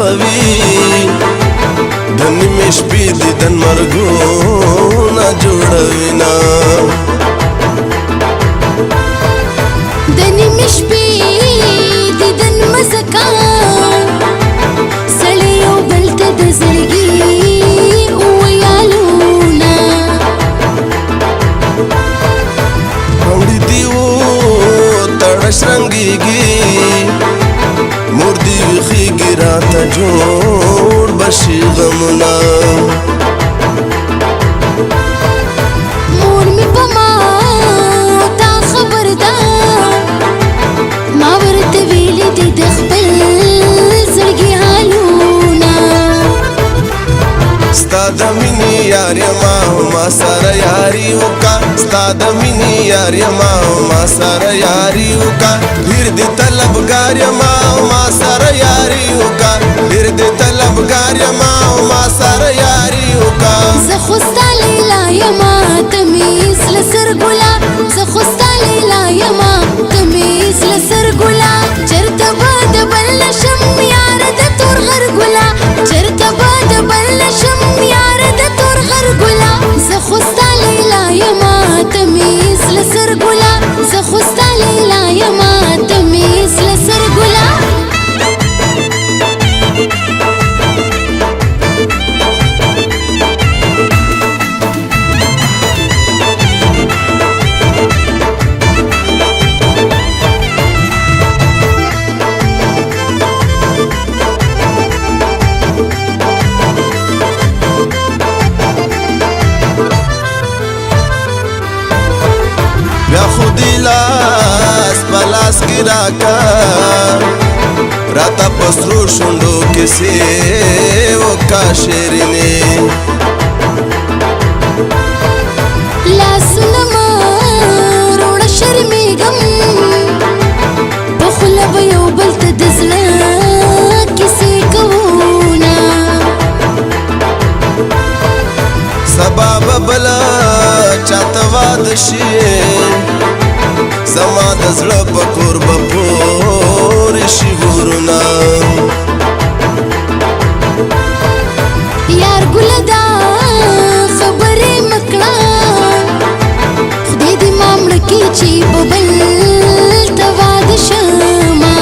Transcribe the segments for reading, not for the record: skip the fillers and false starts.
خوي د نیمې شپې دیدن مرګونه جوړوینا د نیمې شپې دیدن مزکا سړی یو بل ته د زړګي وویالونه وړي دیو تړش رنګيږي مور دی وخیږي راته جوړ بشي غمونه مور می په ما تا خبر ده ما ورته ویلي دي د خپل زړګي حالونه ستا د مینې یار یما ما سره یاري وکا ستا د مینې یار یما ما سره یاري وکا ډېر دې طلبګار یما ما سره یاري وکا ډېر دې طلبګار یما ما سره یاري وکا زه خو ستا لیلا یما ته مې زړه سرګله زه خو ستا لیلا یما ته مې زړه سرګله چېرته به د بل نشم یاره د تور غرګله چېرته به د بل نشم یاره د تور غرګله زه خو ستا لیلا یما ته مې زړه سرګله زه خو ستا لیلا یما ته مې زړه سرګله بیا خودی لاس پلاس کی راکا راتا پسرو شندو کسی وکا شیرینی لاسونه مه روړه شرمېږم پخوله به یو بل ته د زړه کیسې کوونه سبا به بله چاته واده شي زما د زړه په کور به پورې شي ورونه یار ګله دا خبرې مه کړه خدای دې ما مړه کړي چې په بل ته واده شمه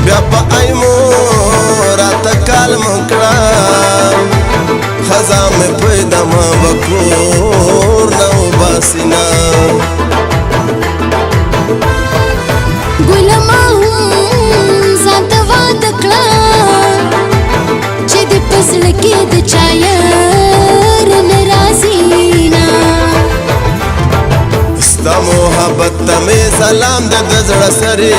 بیا په ایمو راته کال مه کړه خزا مې پیدا ما به کور نه وباسینه ګله ما هم ځان ته واده کړه چې دې په زړه کې د چا یار نه راځي نه ستا محبت ته مې سلام د زړه سرې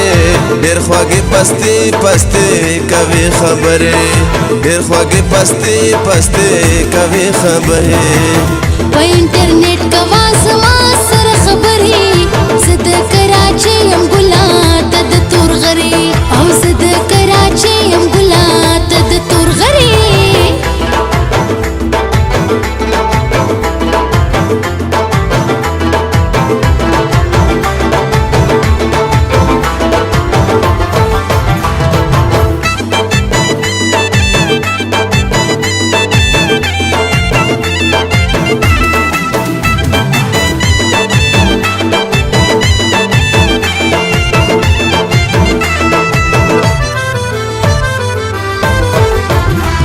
ډېر خوږې پستې پستې کوي خبرې ډېر خوږې پستې پستې کوي خبرې په انټرنیټ کوه زما سره خبرې زه د کراچۍ یم ګله ته د تورغرې او زه د کراچۍ یم ګله ته د تورغرې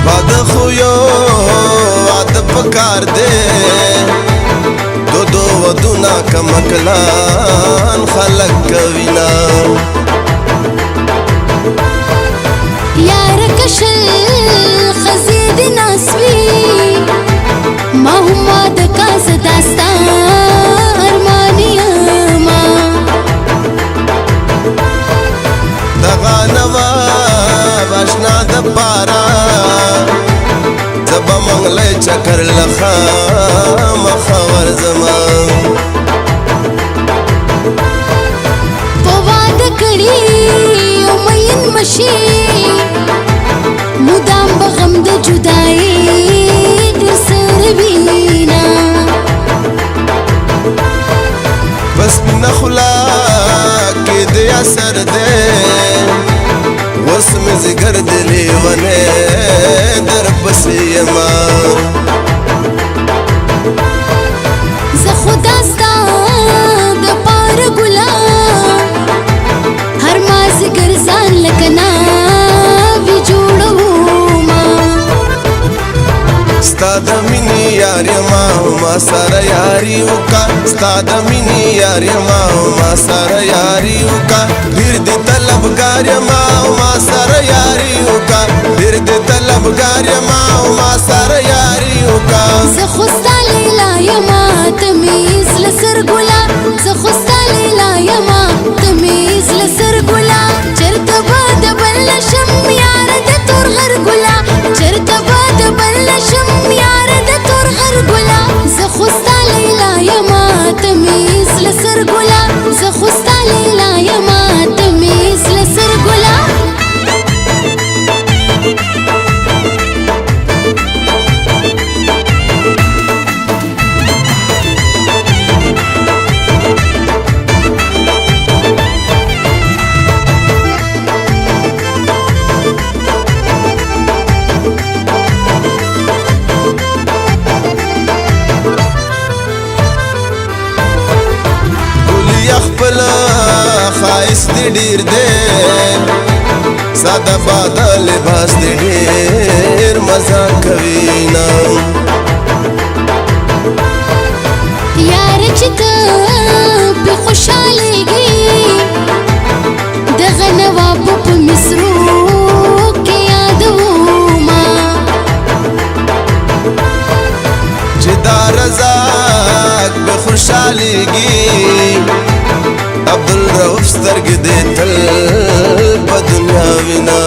واده خو یو واده پکار دی دو ودونه کمکلان خلق کوینا یاره کشل خزې دې ناسوي ما هم واده کا زه دا ستا ارمان یمه دغه نوا اشنا د پارا زبا منگلی چکر لخا مخور زمان په واده کړي او مین مشي مدام به غم د جدایي در سره وینا بس بنا خلا کې د اثر ده ستا د مینې یار یما ما سره یاري وکا ستا د مینې یار یما ما سره یاري وکا ډېر دې طلبګار یما ما سره یاري وکا ډېر دې طلبګار یما ما سره یاري وکا زه خو ستا لیلا یما ته مې زړه سرګله زه خو ستا لیلا یما ته مې زړه سرګله چېرته به د بل نه شم یاره د تور غرګله چېرته به د بل نه شم یاره د تور غرګله زه خو ستا لیلا یما ته مې زړه سرګله زه خو ستا لیلا یما ته مې زړه سرګله خایس دی ډیر دی ساده باده لباس دی ډیر مزه کوي نه یار چې ته په خوشحالېږي دغه نوابو په مصرو کې یادومه چې دا رزاق په خوشحالېږي عبدالرؤف سترګې دې تل په دنیا وینا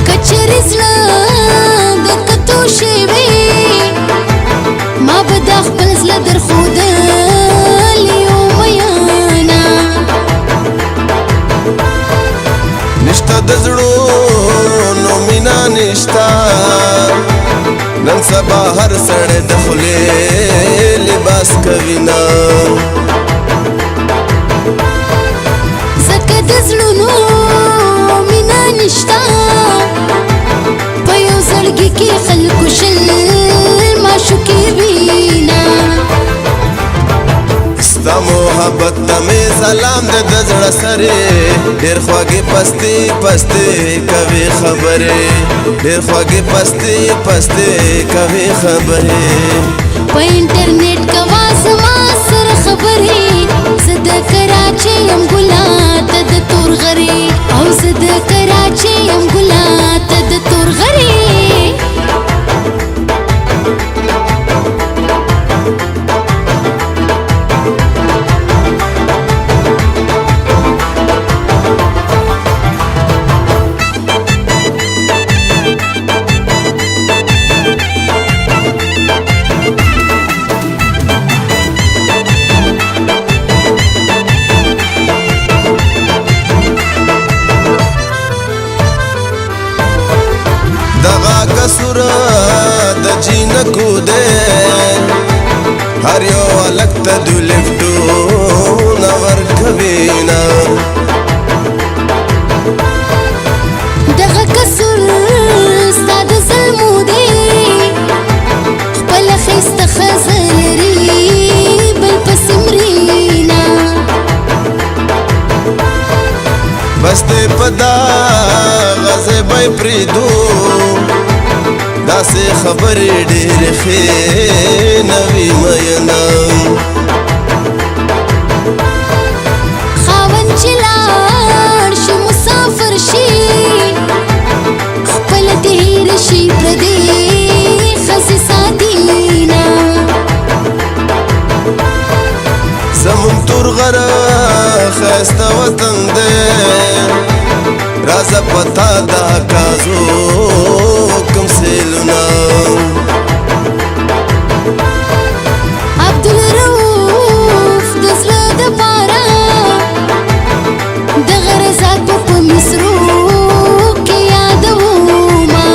که چېرې زړه د کتو شوی ما به دا خپل زړه درښودلی و میینه نشته د زړونو مینا نشته نن سبا هر سړی د خولې لباس کوي نه ځکه د زړونو مینه نشته په یو زړګي کې خلکو شل معشوقې وینه ستا محبت ته مې سلام د زړه سرې ډېر خوږې پستې پستې کوي خبرې ډېر خوږې پستې پستې کوي خبرې په انټرنیټ کوه زما سره خبرې زه د کراچۍ یم ګلا ته د تور غرې او زه د کراچۍ یم ګلا ته د تور غرې دغه قصور د جینکو دی هر یو هلک ته دوی لفټونه ورکوي نه دغه قصور ستا د ظلمو دی خپله ښایسته ښځه لري بل پسې مرینه بس دې په دغه ځای به یې پرېږدو داسې خبرې ډېرې ښې نه وي مینه خاوند چې لاړ شي مسافر شي خپله دې هېره شي پردې ښځې ساتینه زمون تور غره ښایسته وطن دی رازه پتا دا کازو کم سیلونه عبدالرؤف د زړه دپاره دغه رضاق به په مصرو کې یادومه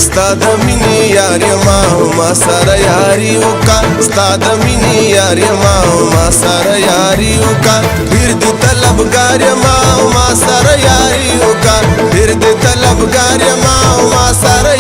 ستا د مینې یار یما ما سره یاري وکا ستا د مینې یار یما ما سره یاري وکا ډېر دې طلبګار یما ما سره یاري وکا ډېر دې طلبګار یما ما سره